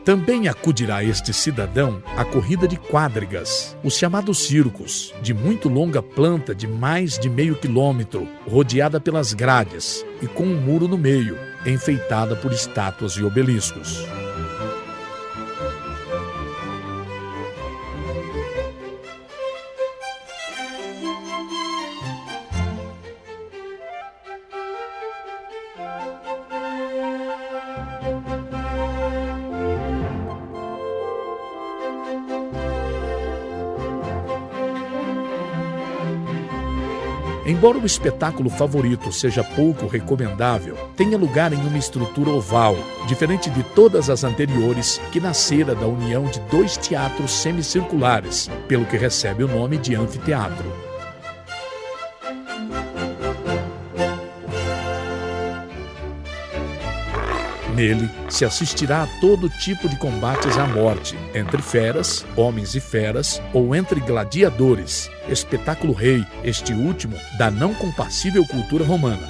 Também acudirá este cidadão à corrida de quadrigas, os chamados circos, de muito longa planta de mais de meio quilômetro, rodeada pelas grades e com um muro no meio, enfeitada por estátuas e obeliscos. Embora o espetáculo favorito seja pouco recomendável, tenha lugar em uma estrutura oval, diferente de todas as anteriores, que nascera da união de dois teatros semicirculares, pelo que recebe o nome de anfiteatro. Nele se assistirá a todo tipo de combates à morte, entre feras, homens e feras, ou entre gladiadores, espetáculo rei, este último da não compassível cultura romana.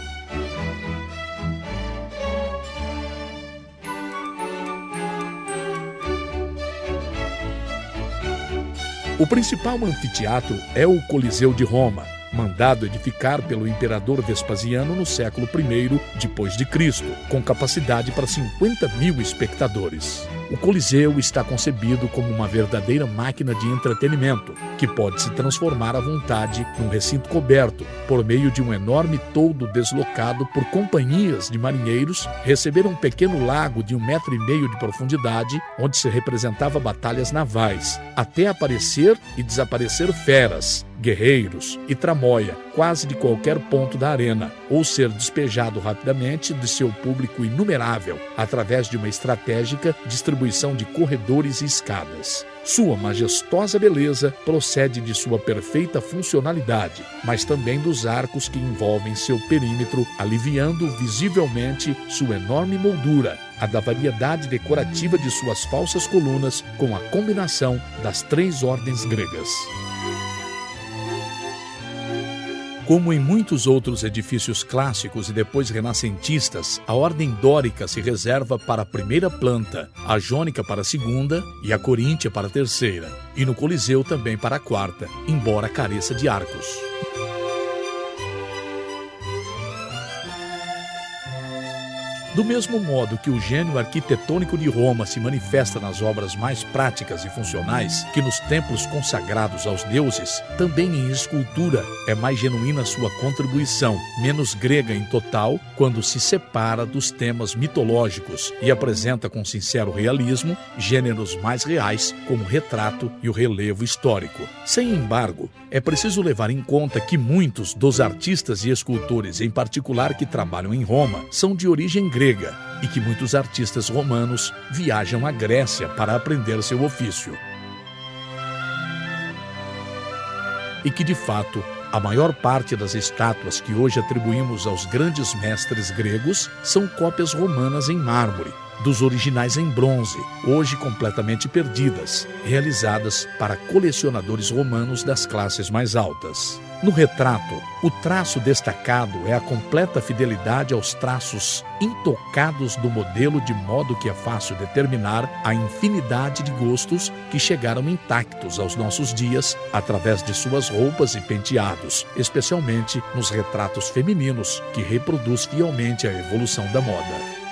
O principal anfiteatro é o Coliseu de Roma, mandado edificar pelo imperador Vespasiano no século I depois de Cristo, com capacidade para 50.000 espectadores. O Coliseu está concebido como uma verdadeira máquina de entretenimento, que pode se transformar à vontade num recinto coberto, por meio de um enorme toldo deslocado por companhias de marinheiros, receber um pequeno lago de 1,5 metro de profundidade, onde se representava batalhas navais, até aparecer e desaparecer feras, guerreiros e tramóia, quase de qualquer ponto da arena, ou ser despejado rapidamente de seu público inumerável, através de uma estratégica distribuição de corredores e escadas. Sua majestosa beleza procede de sua perfeita funcionalidade, mas também dos arcos que envolvem seu perímetro, aliviando visivelmente sua enorme moldura, a da variedade decorativa de suas falsas colunas com a combinação das 3 ordens gregas. Como em muitos outros edifícios clássicos e depois renascentistas, a ordem dórica se reserva para a primeira planta, a jônica para a segunda e a coríntia para a terceira, e no Coliseu também para a quarta, embora careça de arcos. Do mesmo modo que o gênio arquitetônico de Roma se manifesta nas obras mais práticas e funcionais que nos templos consagrados aos deuses, também em escultura é mais genuína sua contribuição, menos grega em total, quando se separa dos temas mitológicos e apresenta com sincero realismo gêneros mais reais, como o retrato e o relevo histórico. Sem embargo, é preciso levar em conta que muitos dos artistas e escultores, em particular que trabalham em Roma, são de origem grega, e que muitos artistas romanos viajam à Grécia para aprender seu ofício. E que, de fato, a maior parte das estátuas que hoje atribuímos aos grandes mestres gregos são cópias romanas em mármore, dos originais em bronze, hoje completamente perdidas, realizadas para colecionadores romanos das classes mais altas. No retrato, o traço destacado é a completa fidelidade aos traços intocados do modelo, de modo que é fácil determinar a infinidade de gostos que chegaram intactos aos nossos dias através de suas roupas e penteados, especialmente nos retratos femininos, que reproduz fielmente a evolução da moda.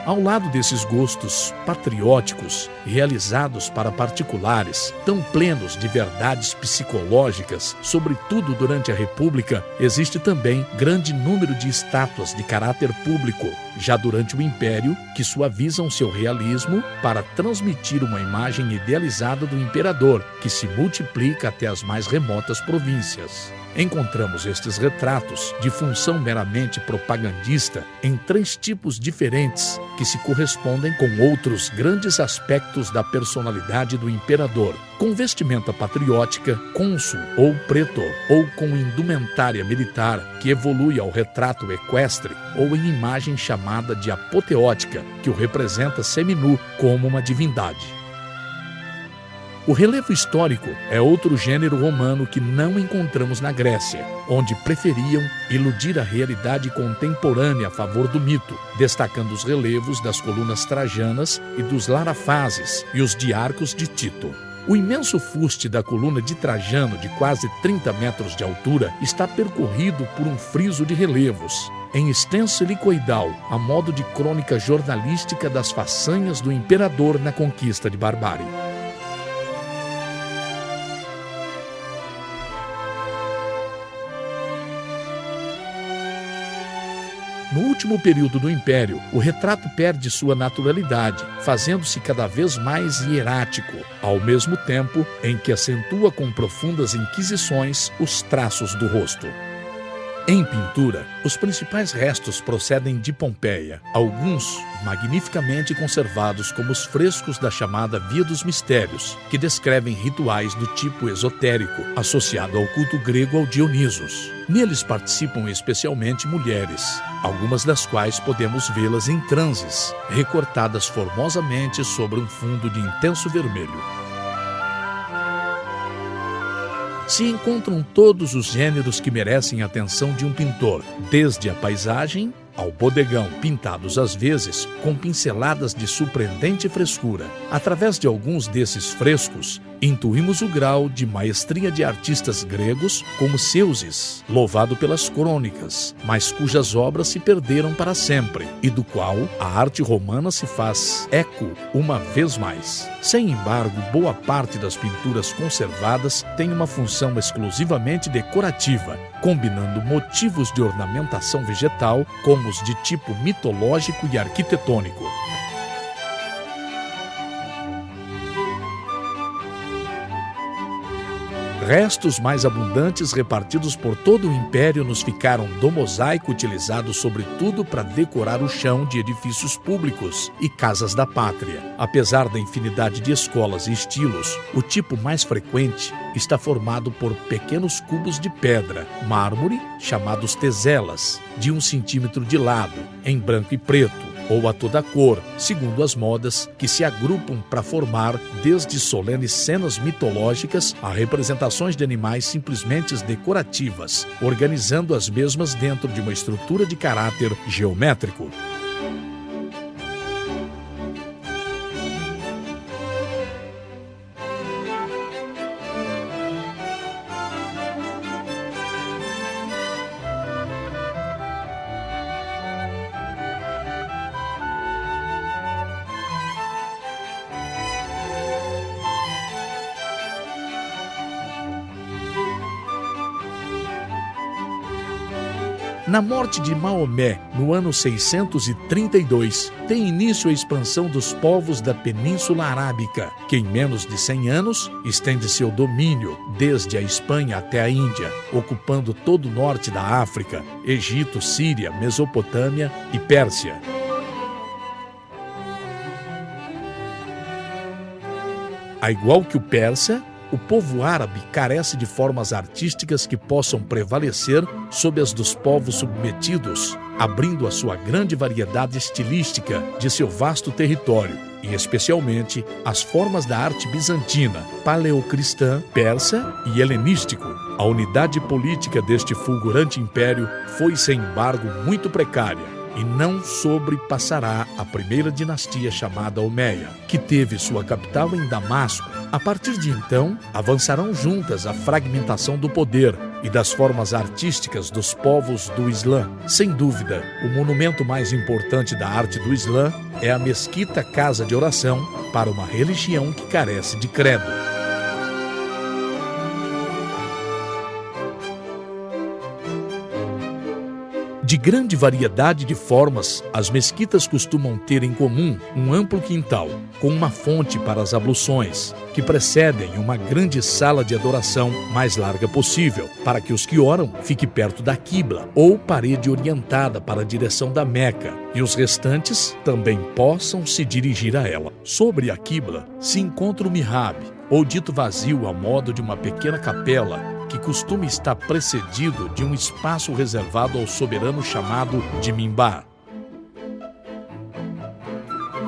Ao lado desses gostos patrióticos, realizados para particulares, tão plenos de verdades psicológicas, sobretudo durante a República, existe também grande número de estátuas de caráter público, já durante o Império, que suavizam seu realismo para transmitir uma imagem idealizada do imperador, que se multiplica até as mais remotas províncias. Encontramos estes retratos, de função meramente propagandista, em 3 tipos diferentes que se correspondem com outros grandes aspectos da personalidade do imperador: com vestimenta patriótica, cônsul ou pretor, ou com indumentária militar, que evolui ao retrato equestre, ou em imagem chamada de apoteótica, que o representa seminu como uma divindade. O relevo histórico é outro gênero romano que não encontramos na Grécia, onde preferiam iludir a realidade contemporânea a favor do mito, destacando os relevos das colunas trajanas e dos larafases e os de arcos de Tito. O imenso fuste da coluna de Trajano, de quase 30 metros de altura, está percorrido por um friso de relevos, em extenso helicoidal, a modo de crônica jornalística das façanhas do imperador na conquista de Barbárie. No último período do Império, o retrato perde sua naturalidade, fazendo-se cada vez mais hierático, ao mesmo tempo em que acentua com profundas inquisições os traços do rosto. Em pintura, os principais restos procedem de Pompeia, alguns magnificamente conservados como os frescos da chamada Via dos Mistérios, que descrevem rituais do tipo esotérico, associado ao culto grego ao Dionisos. Neles participam especialmente mulheres, algumas das quais podemos vê-las em transes, recortadas formosamente sobre um fundo de intenso vermelho. Se encontram todos os gêneros que merecem a atenção de um pintor, desde a paisagem ao bodegão, pintados às vezes com pinceladas de surpreendente frescura. Através de alguns desses frescos, intuímos o grau de maestria de artistas gregos como Ceuses, louvado pelas crônicas, mas cujas obras se perderam para sempre, e do qual a arte romana se faz eco uma vez mais. Sem embargo, boa parte das pinturas conservadas tem uma função exclusivamente decorativa, combinando motivos de ornamentação vegetal com os de tipo mitológico e arquitetônico. Restos mais abundantes repartidos por todo o Império nos ficaram do mosaico utilizado sobretudo para decorar o chão de edifícios públicos e casas da pátria. Apesar da infinidade de escolas e estilos, o tipo mais frequente está formado por pequenos cubos de pedra, mármore, chamados teselas, de 1 centímetro de lado, em branco e preto, ou a toda cor, segundo as modas, que se agrupam para formar desde solenes cenas mitológicas a representações de animais simplesmente decorativas, organizando as mesmas dentro de uma estrutura de caráter geométrico. Na morte de Maomé, no ano 632, tem início a expansão dos povos da Península Arábica, que em menos de 100 anos estende seu domínio desde a Espanha até a Índia, ocupando todo o norte da África, Egito, Síria, Mesopotâmia e Pérsia. A igual que o persa, o povo árabe carece de formas artísticas que possam prevalecer sobre as dos povos submetidos, abrindo a sua grande variedade estilística de seu vasto território, e especialmente as formas da arte bizantina, paleocristã, persa e helenístico. A unidade política deste fulgurante império foi, sem embargo, muito precária. e não sobrepassará a primeira dinastia chamada Omeia, que teve sua capital em Damasco. A partir de então, avançarão juntas a fragmentação do poder e das formas artísticas dos povos do Islã. Sem dúvida, o monumento mais importante da arte do Islã é a Mesquita Casa de Oração para uma religião que carece de credo. De grande variedade de formas, as mesquitas costumam ter em comum um amplo quintal, com uma fonte para as abluções, que precedem uma grande sala de adoração mais larga possível, para que os que oram fiquem perto da quibla, ou parede orientada para a direção da Meca, e os restantes também possam se dirigir a ela. Sobre a quibla se encontra o mihrab, ou dito vazio a modo de uma pequena capela, que costuma estar precedido de um espaço reservado ao soberano chamado de mimbar.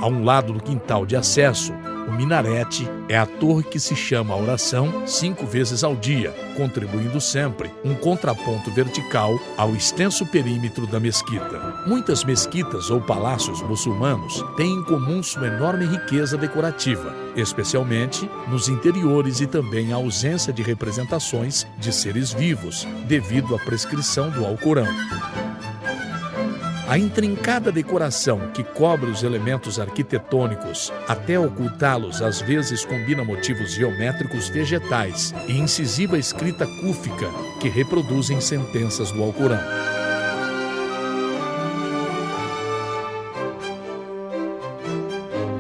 A um lado do quintal de acesso, o minarete é a torre que se chama a oração 5 vezes ao dia, contribuindo sempre um contraponto vertical ao extenso perímetro da mesquita. Muitas mesquitas ou palácios muçulmanos têm em comum sua enorme riqueza decorativa, especialmente nos interiores, e também a ausência de representações de seres vivos, devido à prescrição do Alcorão. A intrincada decoração que cobre os elementos arquitetônicos até ocultá-los às vezes combina motivos geométricos vegetais e incisiva escrita cúfica que reproduzem sentenças do Alcorão.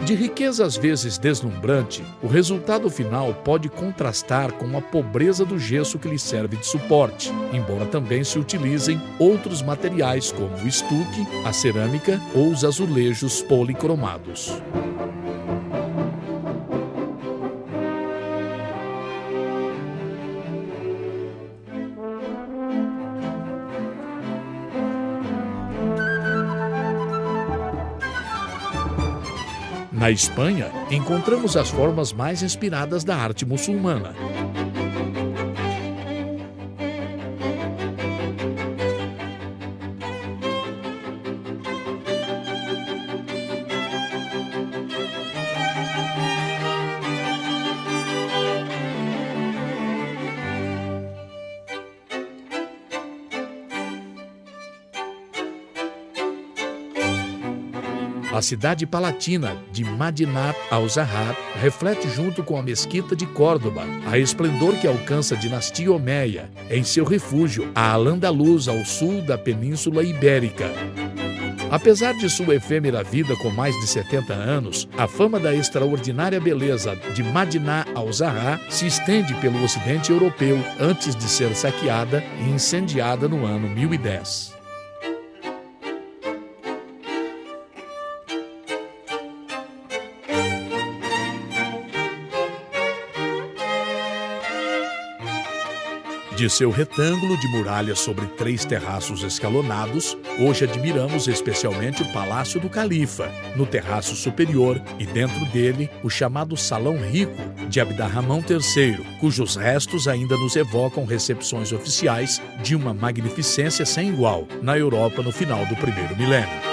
De riqueza às vezes deslumbrante, o resultado final pode contrastar com a pobreza do gesso que lhe serve de suporte, embora também se utilizem outros materiais como o estuque, a cerâmica ou os azulejos policromados. Na Espanha, encontramos as formas mais inspiradas da arte muçulmana. A cidade palatina de Madinat al-Zahar reflete, junto com a mesquita de Córdoba, a esplendor que alcança a dinastia Omeia em seu refúgio, a Al-Andalus, ao sul da Península Ibérica. Apesar de sua efêmera vida com mais de 70 anos, a fama da extraordinária beleza de Madinat al-Zahar se estende pelo ocidente europeu antes de ser saqueada e incendiada no ano 1010. De seu retângulo de muralha sobre 3 terraços escalonados, hoje admiramos especialmente o Palácio do Califa, no terraço superior, e dentro dele o chamado Salão Rico de Abd-ar-Rahman III, cujos restos ainda nos evocam recepções oficiais de uma magnificência sem igual na Europa no final do primeiro milênio.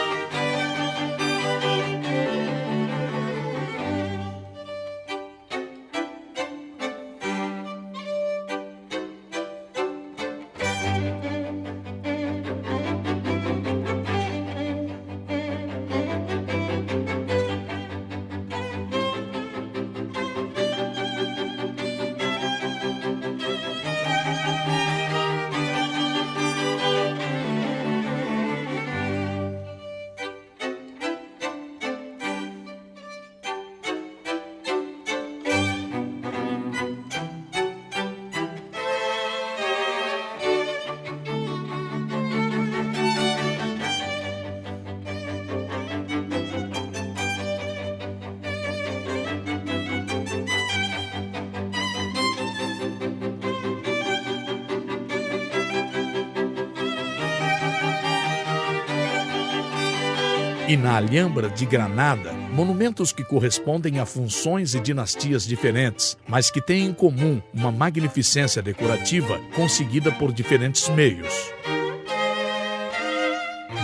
E na Alhambra de Granada, monumentos que correspondem a funções e dinastias diferentes, mas que têm em comum uma magnificência decorativa conseguida por diferentes meios.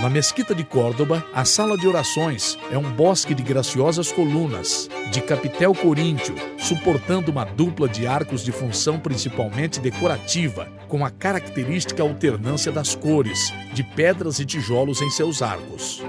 Na Mesquita de Córdoba, a sala de orações é um bosque de graciosas colunas, de capitel coríntio, suportando uma dupla de arcos de função principalmente decorativa, com a característica alternância das cores, de pedras e tijolos em seus arcos.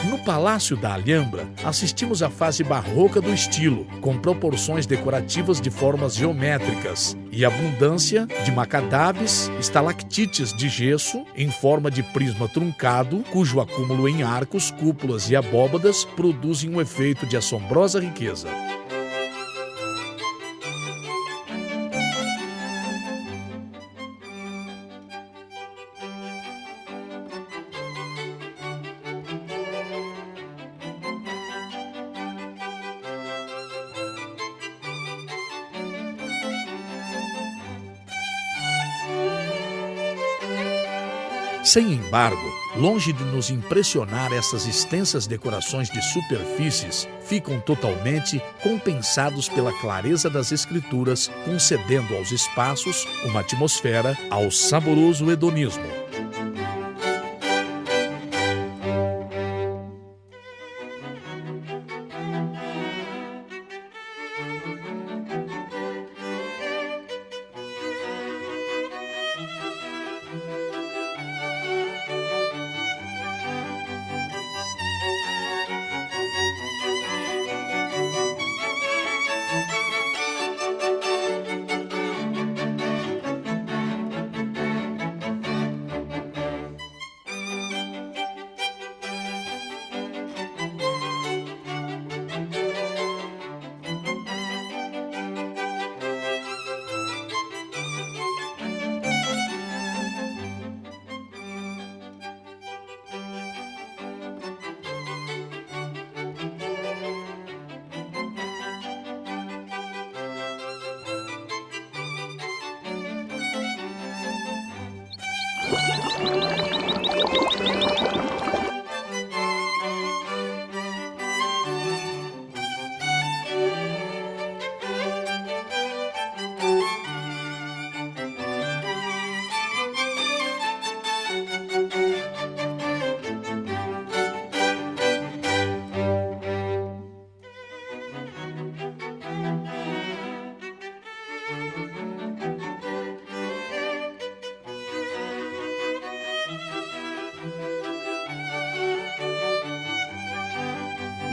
No Palácio da Alhambra, assistimos à fase barroca do estilo, com proporções decorativas de formas geométricas e abundância de macadabes, estalactites de gesso em forma de prisma truncado, cujo acúmulo em arcos, cúpulas e abóbadas produzem um efeito de assombrosa riqueza. Sem embargo, longe de nos impressionar essas extensas decorações de superfícies, ficam totalmente compensados pela clareza das escrituras, concedendo aos espaços uma atmosfera ao saboroso hedonismo.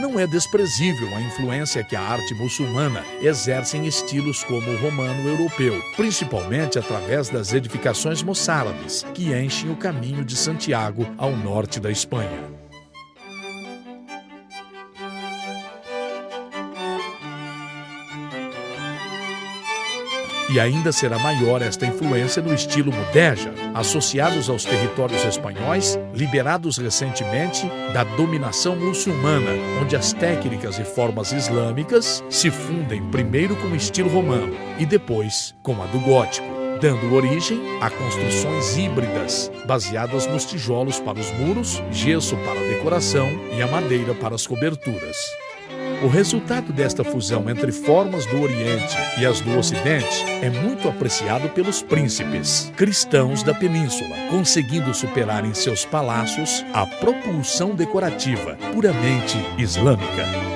Não é desprezível a influência que a arte muçulmana exerce em estilos como o romano-europeu, principalmente através das edificações moçárabes, que enchem o caminho de Santiago ao norte da Espanha. E ainda será maior esta influência no estilo mudéjar, associados aos territórios espanhóis, liberados recentemente da dominação muçulmana, onde as técnicas e formas islâmicas se fundem primeiro com o estilo romano e depois com a do gótico, dando origem a construções híbridas, baseadas nos tijolos para os muros, gesso para a decoração e a madeira para as coberturas. O resultado desta fusão entre formas do Oriente e as do Ocidente é muito apreciado pelos príncipes cristãos da península, conseguindo superar em seus palácios a propulsão decorativa puramente islâmica.